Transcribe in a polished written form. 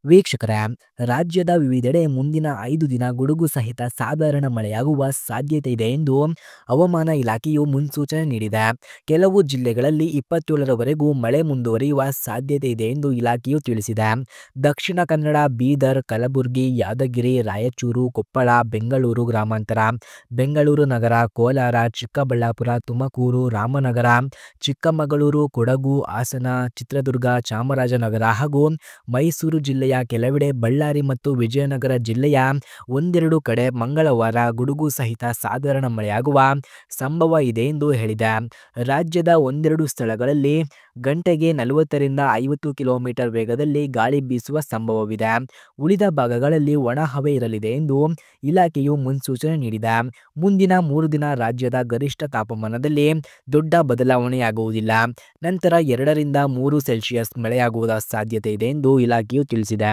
ವೀಕ್ಷಕರೇ, ರಾಜ್ಯದ ವಿವಿಧೆಡೆ ಮುಂದಿನ 5 ದಿನ ಗುಡುಗು ಸಹಿತ ಸಾಧಾರಣ ಮಳೆಯಾಗುವ ಸಾಧ್ಯತೆ ಇದೆ ಎಂದು ಹವಾಮಾನ ಇಲಾಖೆಯು ಮುನ್ಸೂಚನೆ ನೀಡಿದೆ. ಕೆಲವು ಜಿಲ್ಲೆಗಳಲ್ಲಿ 27ರವರೆಗೂ ಮಳೆ ಮುಂದುವರಿಯುವ ಸಾಧ್ಯತೆ ಇದೆ ಎಂದು ಇಲಾಖೆಯು ತಿಳಿಸಿದೆ. ದಕ್ಷಿಣ ಕನ್ನಡ, ಬೀದರ್, ಕಲಬುರಗಿ, ಯಾದಗಿರಿ, ರಾಯಚೂರು, ಕೊಪ್ಪಳ, ಬೆಂಗಳೂರು ಗ್ರಾಮಾಂತರ, ಬೆಂಗಳೂರು ನಗರ, ಕೋಲಾರ, ಚಿಕ್ಕಬಳ್ಳಾಪುರ, ತುಮಕೂರು, ರಾಮನಗರ, ಚಿಕ್ಕಮಗಳೂರು, ಕೊಡಗು, ಹಾಸನ, ಚಿತ್ರದುರ್ಗ, ಚಾಮರಾಜನಗರ ಹಾಗೂ ಮೈಸೂರು ಜಿಲ್ಲೆಯ ಕೆಲವೆಡೆ, ಬಳ್ಳಾರಿ ಮತ್ತು ವಿಜಯನಗರ ಜಿಲ್ಲೆಯ ಒಂದೆರಡು ಕಡೆ ಮಂಗಳವಾರ ಗುಡುಗು ಸಹಿತ ಸಾಧಾರಣ ಮಳೆಯಾಗುವ ಸಂಭವ ಇದೆ ಎಂದು ಹೇಳಿದೆ. ರಾಜ್ಯದ ಒಂದೆರಡು ಸ್ಥಳಗಳಲ್ಲಿ ಗಂಟೆಗೆ 40ರಿಂದ 50 ಕಿಲೋಮೀಟರ್ ವೇಗದಲ್ಲಿ ಗಾಳಿ ಬೀಸುವ ಸಂಭವವಿದೆ. ಉಳಿದ ಭಾಗಗಳಲ್ಲಿ ಒಣ ಹವೆ ಇರಲಿದೆ ಎಂದು ಇಲಾಖೆಯು ಮುನ್ಸೂಚನೆ ನೀಡಿದೆ. ಮುಂದಿನ 3 ದಿನ ರಾಜ್ಯದ ಗರಿಷ್ಠ ತಾಪಮಾನದಲ್ಲಿ ದೊಡ್ಡ ಬದಲಾವಣೆಯಾಗುವುದಿಲ್ಲ. ನಂತರ 2ರಿಂದ 3 ಸೆಲ್ಸಿಯಸ್ ಮಳೆಯಾಗುವ ಸಾಧ್ಯತೆ ಇದೆ ಎಂದು ಇಲಾಖೆಯು ತಿಳಿಸಿದೆ.